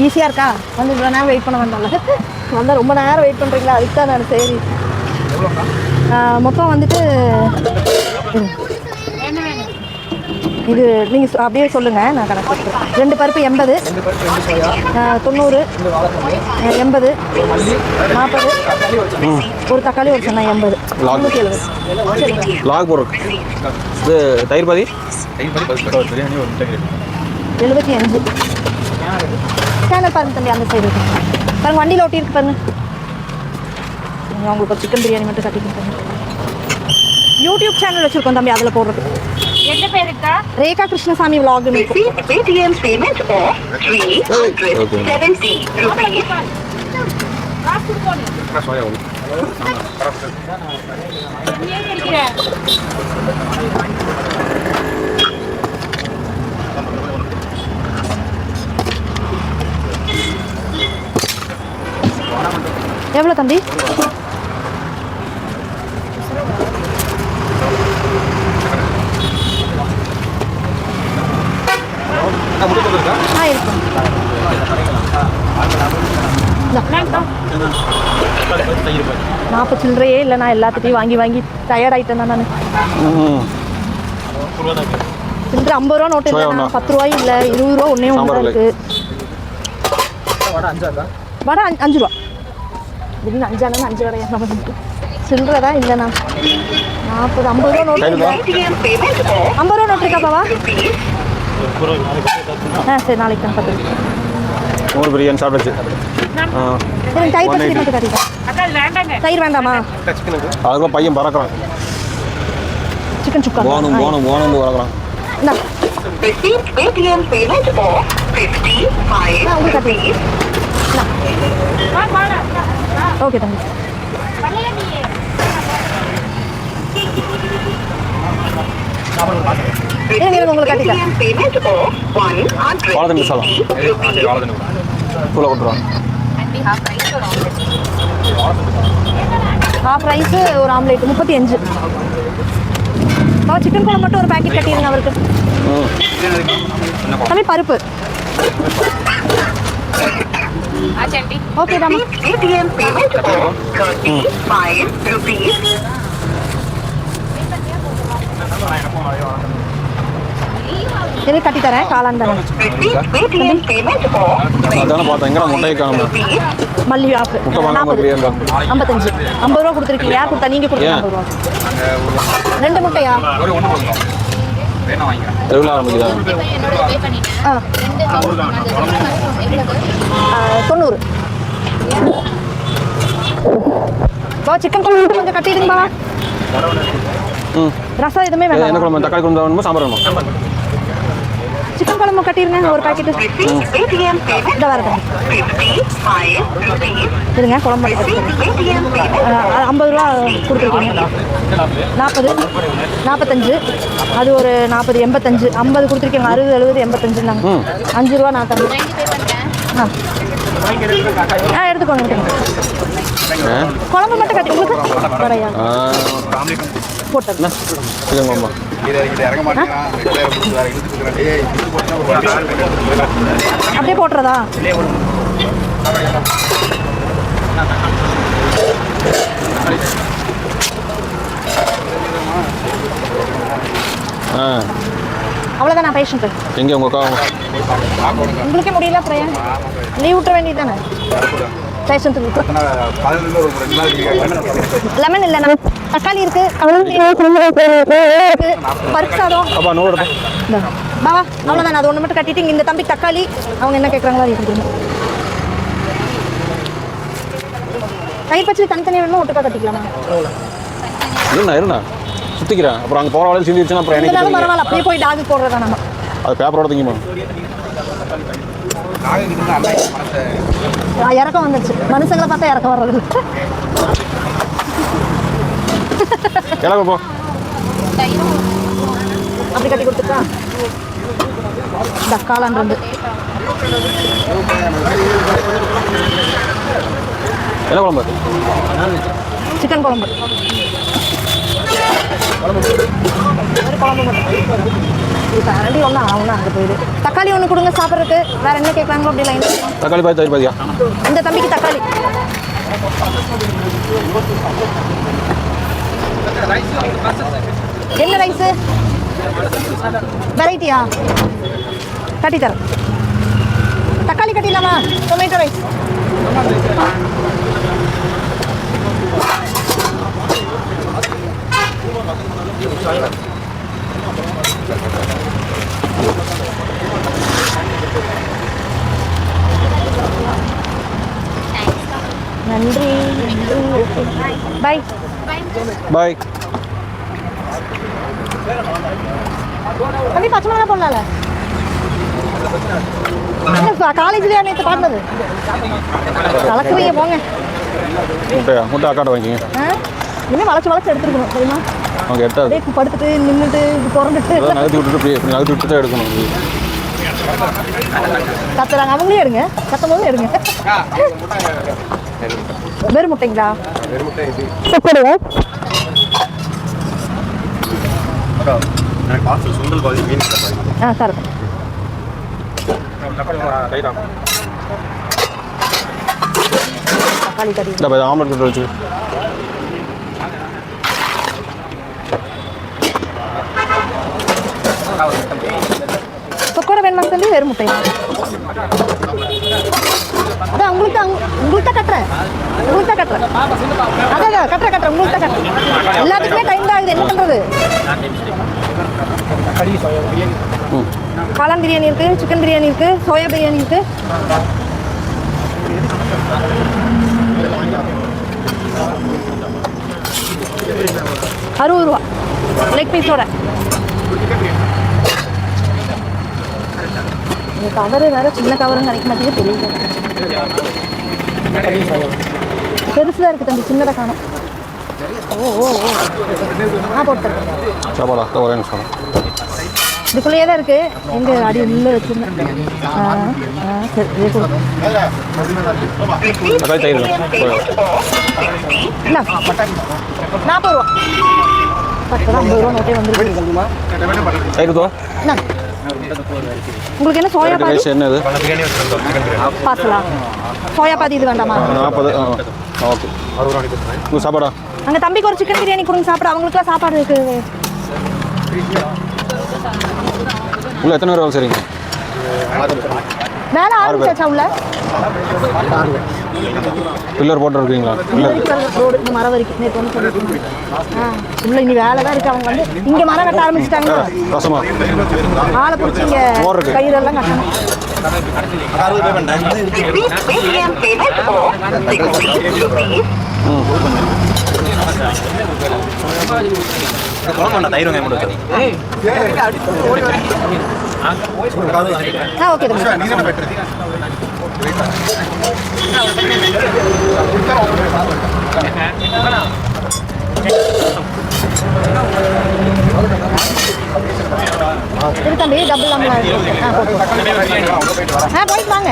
ஈஸியாக இருக்கா? வந்து இவ்வளோ நேரம் வெயிட் பண்ண வேண்டாம்ல, வந்தால் ரொம்ப நேரம் வெயிட் பண்ணுறீங்களா? அதுக்கு தான் நான் சரி. மொத்தம் வந்துட்டு இது நீங்கள் அப்படியே சொல்லுங்கள், நான் கணக்கு கொடுக்குறேன். 2 பருப்பு 80, 90, 80, 40, ஒரு தக்காளி ஒரு சொன்ன 80, 370. லாக் போடுறோம். இது தயிர் பாதி 75. சேனல் பாருங்க தம்பி, அந்த சைடு பாருங்க, வண்டியில் ஒட்டியிருக்கு பாருங்க. உங்களுக்கு ஒரு சிக்கன் பிரியாணி மட்டும் கட்டி கொடுத்தாங்க. யூடியூப் சேனல் வச்சுருக்கோம் தம்பி, அதில் போடுறது. என்ன பேர் இருக்கா? Rekha Krishnasamy vlog. Paytm payment of 370 rupees. எவ்வளோ தம்பி? இருக்கும் 40 சில்லறையே இல்லை. நான் எல்லாத்துட்டையும் வாங்கி வாங்கி டயர்ட் ஆகிட்டேன் தான் நான். சில்லறை 50 ரூபா நோட்டு இல்லை, 10 ரூபாயும் இல்லை, 20 ரூபா ஒன்றே ஒன்று இருக்குது. வடை 5 ரூபா. திடீர்னு 5 ஆனா 5 வடையா நமக்கு சில்லறை தான் இல்லைண்ணா. 40 50 ரூபா நோட்டு இல்லை. 50 ரூபா நோட்டு இருக்கா பாவா? சரி, நாளைக்கு தான் பார்த்துருக்கேன். 100 பிரியாணி சாப்பிடுச்சு. தயிர் பச்சடி மட்டும் கட்டிட்டேன். தயிர் வேண்டாமா? அதுக்குள்ள பையன் பறக்கிறான். சிக்கன் சுக்கா போனும் பறக்கிறான். Paytm payment of 55 rupees. Okay தம்பி. உங்களுக்கு கட்டிட்டேன். ஹாஃப் ரைஸ் ஒரு ஆம்லேட் 35. சிக்கன் குழம்பு மட்டும் ஒரு பேக்கெட் கட்டிடுங்க அவருக்கு. தம்பி பருப்பு ஓகே தான். Paytm payment of 35 rupees. எது கட்டி தரேன்? காளான் தானே. அதான பார்த்தேன். எங்க முட்டையை காணோம். மல்லி ஆஃப் 55 50 ரூபா கொடுத்துருக்கீங்க. யார் கொடுத்தா? நீங்கள் கொடுத்தா 50 ரூபா. 2 முட்டையா? எவ்வளோ ஆரம்பிக்குதா? 90. பா சிக்கன் குழம்பு மட்டும் கொஞ்சம் கட்டிடுங்க பா. ரசம் எதுவுமே வேண்டாம். என்ன குழம்பு? தக்காளி குழம்பு வேணுமா சாம்பார் வேணுமா? சிக்கன் குழம்பு கட்டிடுங்க ஒரு பாக்கெட்டு. இந்த வரேன் இருங்க. குழம்பு 50 ரூபா கொடுத்துருக்கீங்க. 40 45 அது ஒரு 40 85 50 கொடுத்துருக்கீங்க. 60 70 85 தாங்க. 5 ரூபா நான் தரேன். எடுத்துக்கோங்க. குழம்பு மட்டும் கட்டி உங்களுக்கு வரையா போட்டது அப்படியே போட்டுறதா? அவ்வளோதான். நான் பேஷண்ட் எங்கே உங்கள் அக்கா? உங்களுக்கே முடியல அப்புறம் லீவ் விட்டுற வேண்டியது தானே? பேஷண்ட்டுக்கு லெமன் இல்லை, தக்காளி இருக்கு, பருப்பு சாதம் பாவா. அவ்வளோதான். அது ஒன்று மட்டும் கட்டிட்டு இந்த தம்பி தக்காளி அவங்க என்ன கேட்குறாங்களோ அது கொடுங்க. தயிர் பச்சடி தனித்தனியாக வேணுமா ஒட்டுக்கா கட்டிக்கலாமா? இருண்ணா சுற்றிக்கிறேன். அப்புறம் அங்கே போகிற வேலையில் சிந்திச்சுன்னா அப்புறம் எனக்கு பரவாயில்ல. அப்படியே போய் டாகு போடுறதா நம்ம? அது பேப்பரோட திங்குமா? இறக்கம் வந்துருச்சு. மனுஷங்களை பார்த்தா இறக்கம் வர்றது. போ அப்படி கட்டி கொடுத்துட்டா தக்காளான் இருந்து என்ன குழம்பு? சிக்கன் குழம்பு. கரண்டி ஒன்று ஆகும்னா அங்கே போயிடு. தக்காளி ஒன்று கொடுங்க சாப்பிட்றதுக்கு. வேறு என்ன கேட்குறாங்களோ அப்படி லைன். தக்காளி பாதி தயிர் பாதியா? இந்த தம்பிக்கு தக்காளி. என்ன ரைஸு? வெரைட்டியா? கட்டித்தரேன். தக்காளி கட்டிடலாமா? Tomato rice. நன்றி. பை பாய். தம்பி பச்சை மிளகா போடலாம்ல? காலேஜ்லயா நேற்று பார்த்தது? கலக்குறீங்க போங்க. முட்டை அக்காட்ட வாங்கிங்க. இன்னும் வளைச்சு எடுத்துருக்கணும் தெரியுமா? அவங்க எட்டாது. அப்படியே படுத்துட்டு நின்றுட்டு திறந்துட்டு நகர்த்தி விட்டுட்டு நகர்த்தி விட்டு தான் எடுக்கணும். கத்துறாங்க, அவங்களே எடுங்க. கத்தும் போது எடுங்க. வெறும் முட்டைங்களா? ஆ சார். தக்காளி கறி ஆம்லெட் கட்டு வச்சு கொக்கோட வேணுமா சொல்லி வெறும் முட்டை. அதான் உங்களுக்கு தான் கட்டுறேன். அதான் கட்டுறேன் உங்களுக்கு தான் கட்டுறேன். எல்லாத்துக்குமே டைம் தான் ஆகுது. என்ன பண்ணுறது? காளான் பிரியாணி இருக்குது, சிக்கன் பிரியாணி இருக்குது, சோயா பிரியாணி இருக்குது. ₹60 லெக் பீஸோட. இந்த கவரு வேறு சின்ன கவருன்னு நினைக்க மாட்டேங்குது. தெரியல, பெருசு தான் இருக்குது தம்பி, சின்னதாக காணும். போட்டு சாப்பாடா ஒரே நிமிஷம். இதுக்குள்ளேயே தான் இருக்குது. எங்கே அடி உள்ளே வச்சுருந்தேன். சரி இதே கொடுங்க. தக்காளி தயிர் இல்லை ₹40. 50 நோட்டே வந்துருக்கு. தயிர் தோ. உங்களுக்கு என்ன சோயா பாதி? என்னது பார்சலா? சோயா பாதி இது வேண்டாமா? 40. ஓகே. உங்கள் சாப்பாடா? அங்கே தம்பிக்கு ஒரு சிக்கன் பிரியாணி கொடுங்க சாப்பிட. அவங்களுக்குலாம் சாப்பாடு இருக்குது. உள்ள எத்தனை பேர் வேலை செய்றீங்க? மேலே ஆரம்பிச்சாச்சா? உள்ள பில்லர் போட்டு இருக்கீங்களா? ரோடு இந்த மரம் வரைக்கும் நேற்று வந்து சொல்லிட்டு. உள்ள இனி வேலை தான் இருக்குது. அவங்க வந்து இங்கே மரம் கட்ட ஆரம்பிச்சிட்டாங்க. ரசமா ஆளை பிடிச்சி இங்கே கயிறெல்லாம் கட்டணும். Paytm payment of ₹60. ஓகே இது தம்பி டபுள் நம்மளா? போயிட்டு வாங்க,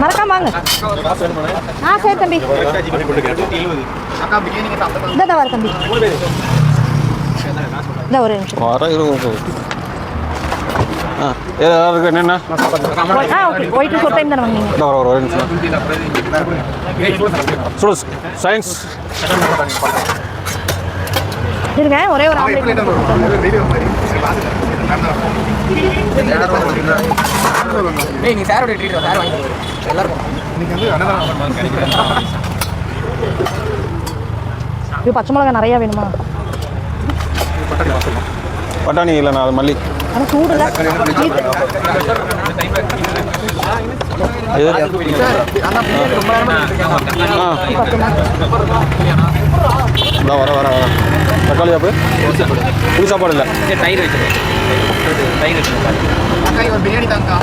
மறக்காம வாங்க. சரி தம்பி, இதான் வர தம்பி. இந்த ஒரு நிமிஷம் என்னென்ன போயிட்டு ஒரு டைம் தானே வாங்க. ஒரு நிமிஷம். சயின்ஸ் இருங்க, ஒரே ஒரு ஆம்லேட். இது பச்சை மிளகா நிறையா வேணுமா? பட்டாணி இல்லைண்ணா, அது மல்லி. ஆனால் சூடு இல்லை. வர வர வர தக்காளி சாப்பு. புளி சாப்பாடு இல்லை.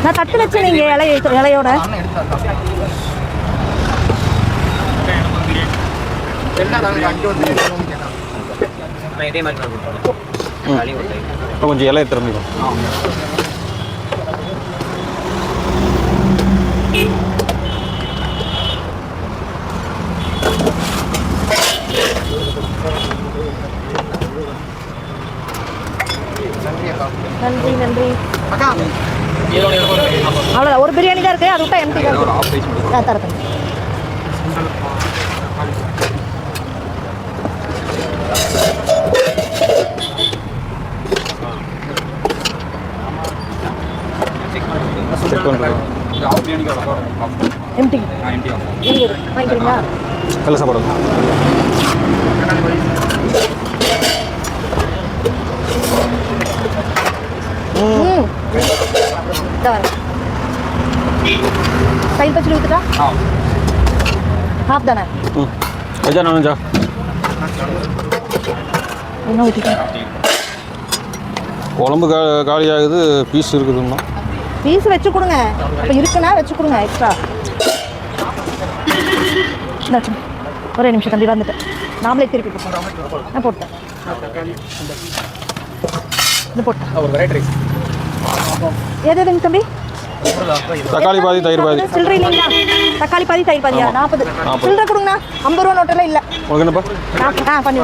நான் தட்டு வச்சேன். நீங்கள் இலையோட கொஞ்சம் இலையை திறந்துக்கும். நன்றி நன்றி. அவ்வளோதான், ஒரு பிரியாணி தான் இருக்குது, அது விட்டா எம்டி தான் இருக்குது. தரேன். செக் பண்ணுறேன். எம்டி வாங்கிக்கிறீங்களா? நல்ல சாப்பாடு. சைட் பச்சடி ஊற்றுட்டா? ஹாஃப் தானே? வெஜ்ஜா நான்வெஜ்ஜா? என்ன ஊற்றிட்டேன்? குழம்பு காலியாகுது, பீஸ் இருக்குதுன்னா பீஸ் வச்சு கொடுங்க. அப்போ இருக்குன்னா வச்சு கொடுங்க எக்ஸ்ட்ரா. ஒரே நிமிஷம் தம்பி வந்துட்டேன். நாமளே திருப்பி போட்டோம். நான் போட்டேன். இது போட்டேன். எது எதுங்க தம்பி? தக்காளி பாதி தயிர் பாதி. சில்லறை இல்லைங்களா? தக்காளி பாதி தயிர் பாதியா? 40. சில்லறை கொடுங்கண்ணா. 50 ரூபா நோட்டெல்லாம் இல்லை. உங்களுக்கு என்னப்பா? பண்ணி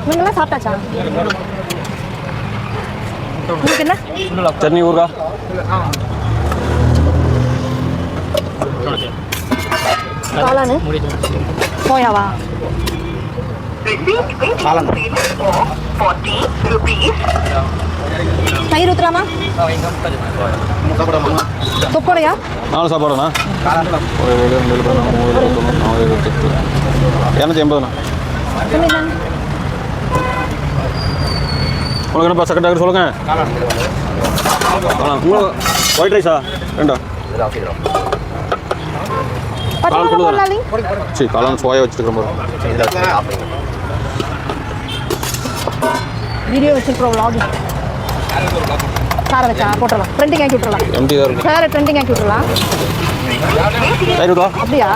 இவங்கெல்லாம் சாப்பிட்டாச்சா? உங்களுக்கு என்ன? சட்னி ஊறுகா. காளானு சோயாவா? தயிர் ஊத்துறாமா? தொக்கோடையா? 4 சாப்பாடுண்ணா. 280ண்ணா. உங்களுக்கு என்னப்பா செகண்ட் சொல்லுங்க. ஒயிட் ரைஸா? ரெண்டா? சரி, காளான் சோயா வச்சுருக்கோம். வீடியோ வச்சுருக்கோம், vlog. சாரை வச்சா போட்டுடலாம், ட்ரெண்டிங் ஆக்கி விட்டுறலாம். எம்டி தான் இருக்கு. சாரை ட்ரெண்டிங் ஆக்கி விட்டுறலாம். தயிர் ஊறுகா? அப்படியா?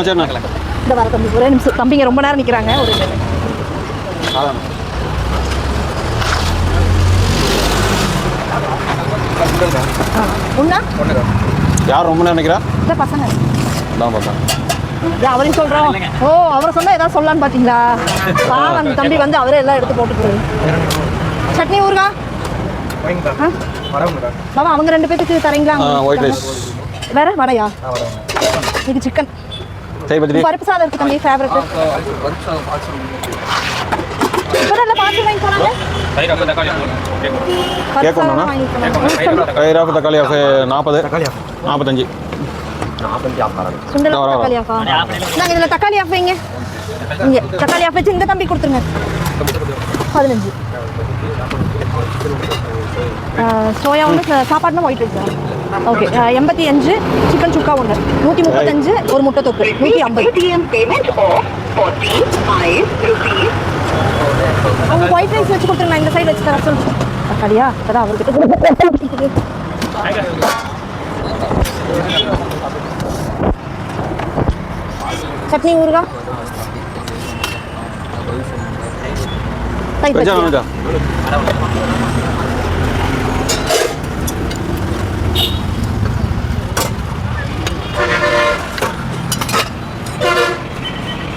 சரிண்ணா. இந்த வர தம்பி ஒரே நிமிஷம். தம்பிங்க ரொம்ப நேரம் நிற்கிறாங்க. ஒரு ஒன்றா? யார் ரொம்ப நேரம் நினைக்கிறா? இந்த பசங்க தான் பார்த்தேன். அவரையும் சொல்கிறோம். ஓ, அவரை சொன்னால் ஏதாவது சொல்லலான்னு பார்த்தீங்களா? அந்த தம்பி வந்து அவரே எல்லாம் எடுத்து போட்டு போடுது. சட்னி ஊறுகா? பாபா அவங்க 2 பேத்துக்கு தரீங்களா? White rice. வேற வடையா? இது சிக்கன். தயிர் பச்சடி. பருப்பு சாதம் இருக்கு தம்பி, ஃபேவரட். இப்போதான் பார்த்து வாங்கி போனாங்க. தயிர் ஆஃப் தக்காளி ஆஃப் 40, 45. சுண்டல் தக்காளி ஆஃபா? நாங்கள் இதில் தக்காளி ஆஃப் வைங்க. இங்கே தக்காளி ஆஃப் வச்சு இந்த தம்பி கொடுத்துருங்க. 15. சோயா ஒன்று, சாப்பாடுனா ஒயிட் ரைஸா? ஓகே. 85 சிக்கன் சுக்கா ஒன்று, 135 ஒரு முட்டை தொக்கு, 150. அவங்க ஒயிட் ரைஸ் வச்சு கொடுத்துருங்க. இந்த சைடு வச்சு தர சொல்லு. தக்காளியா? அதான் அவர்கிட்ட சட்னி ஊறுகா? தயிர் பச்சடி.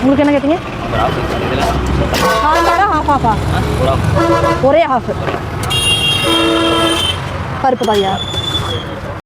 உங்களுக்கு என்ன கேட்டீங்க? சாம்பாரா ஹாஃபா? ஒரே ஹாஃப். பருப்பு பாதியா?